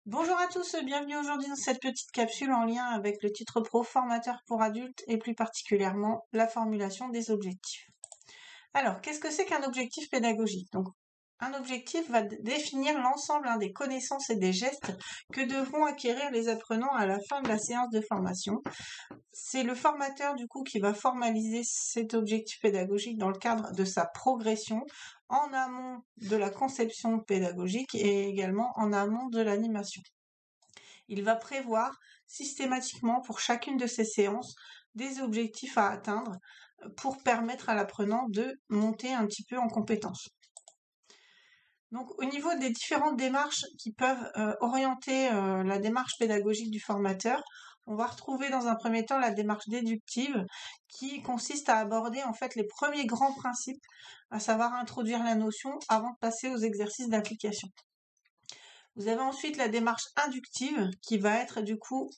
Bonjour à tous, bienvenue aujourd'hui dans cette petite capsule en lien avec le titre pro formateur pour adultes et plus particulièrement la formulation des objectifs. Alors, qu'est-ce que c'est qu'un objectif pédagogique? Donc, un objectif va définir l'ensemble des connaissances et des gestes que devront acquérir les apprenants à la fin de la séance de formation. C'est le formateur du coup qui va formaliser cet objectif pédagogique dans le cadre de sa progression en amont de la conception pédagogique et également en amont de l'animation. Il va prévoir systématiquement pour chacune de ces séances des objectifs à atteindre pour permettre à l'apprenant de monter un petit peu en compétence. Donc au niveau des différentes démarches qui peuvent orienter la démarche pédagogique du formateur, on va retrouver dans un premier temps la démarche déductive qui consiste à aborder en fait les premiers grands principes, à savoir introduire la notion avant de passer aux exercices d'application. Vous avez ensuite la démarche inductive qui va être du coup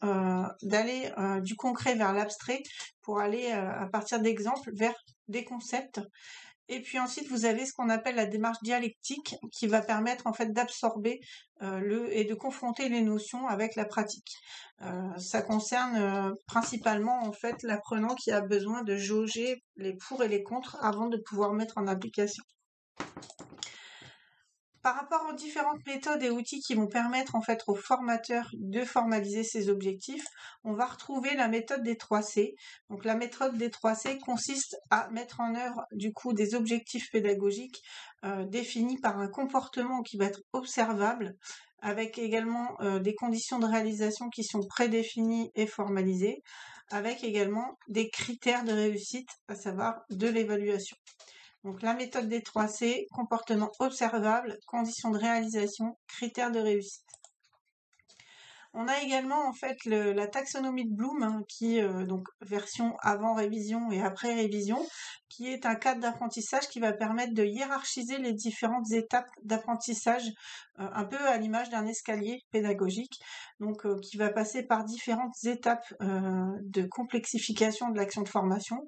d'aller du concret vers l'abstrait pour aller à partir d'exemples vers des concepts. Et puis ensuite vous avez ce qu'on appelle la démarche dialectique qui va permettre en fait d'absorber et de confronter les notions avec la pratique. Ça concerne principalement en fait l'apprenant qui a besoin de jauger les pour et les contre avant de pouvoir mettre en application. Par rapport aux différentes méthodes et outils qui vont permettre en fait aux formateurs de formaliser ces objectifs, on va retrouver la méthode des 3C. Donc la méthode des 3C consiste à mettre en œuvre du coup des objectifs pédagogiques définis par un comportement qui va être observable, avec également des conditions de réalisation qui sont prédéfinies et formalisées, avec également des critères de réussite, à savoir de l'évaluation. Donc la méthode des 3C, comportement observable, conditions de réalisation, critères de réussite. On a également en fait la taxonomie de Bloom, qui donc version avant révision et après révision, qui est un cadre d'apprentissage qui va permettre de hiérarchiser les différentes étapes d'apprentissage, un peu à l'image d'un escalier pédagogique, donc qui va passer par différentes étapes de complexification de l'action de formation.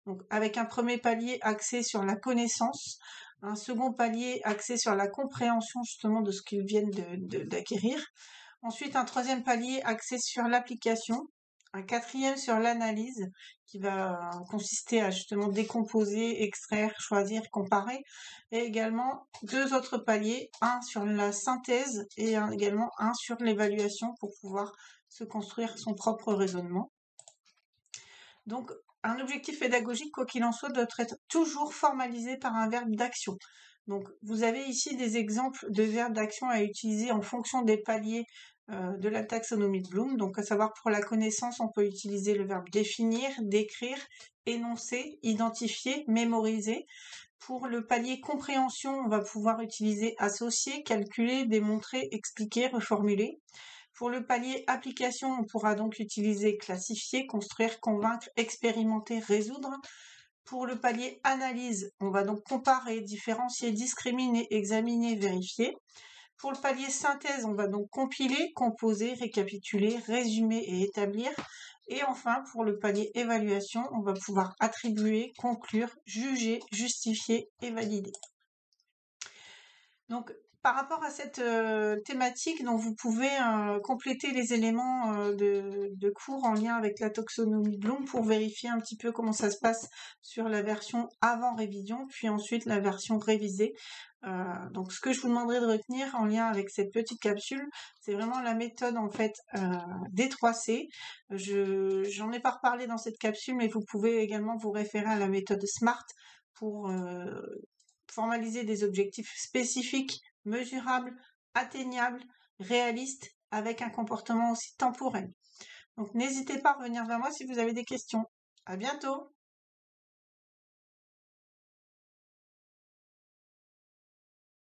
Donc avec un premier palier axé sur la connaissance, un second palier axé sur la compréhension justement de ce qu'ils viennent d'acquérir. Ensuite, un troisième palier axé sur l'application, un quatrième sur l'analyse qui va consister à justement décomposer, extraire, choisir, comparer, et également deux autres paliers, un sur la synthèse et également un sur l'évaluation pour pouvoir se construire son propre raisonnement. Donc, un objectif pédagogique, quoi qu'il en soit, doit être toujours formalisé par un verbe d'action. Donc, vous avez ici des exemples de verbes d'action à utiliser en fonction des paliers de la taxonomie de Bloom. Donc, à savoir pour la connaissance, on peut utiliser le verbe définir, décrire, énoncer, identifier, mémoriser. Pour le palier compréhension, on va pouvoir utiliser associer, calculer, démontrer, expliquer, reformuler. Pour le palier application, on pourra donc utiliser classifier, construire, convaincre, expérimenter, résoudre. Pour le palier analyse, on va donc comparer, différencier, discriminer, examiner, vérifier. Pour le palier synthèse, on va donc compiler, composer, récapituler, résumer et établir. Et enfin, pour le palier évaluation, on va pouvoir attribuer, conclure, juger, justifier et valider. Donc, par rapport à cette thématique, donc vous pouvez compléter les éléments de cours en lien avec la taxonomie de Bloom pour vérifier un petit peu comment ça se passe sur la version avant révision, puis ensuite la version révisée. Donc, ce que je vous demanderai de retenir en lien avec cette petite capsule, c'est vraiment la méthode en fait des 3C. J'en ai pas reparlé dans cette capsule, mais vous pouvez également vous référer à la méthode SMART pour formaliser des objectifs spécifiques, mesurables, atteignables, réalistes, avec un comportement aussi temporel. Donc n'hésitez pas à revenir vers moi si vous avez des questions. À bientôt!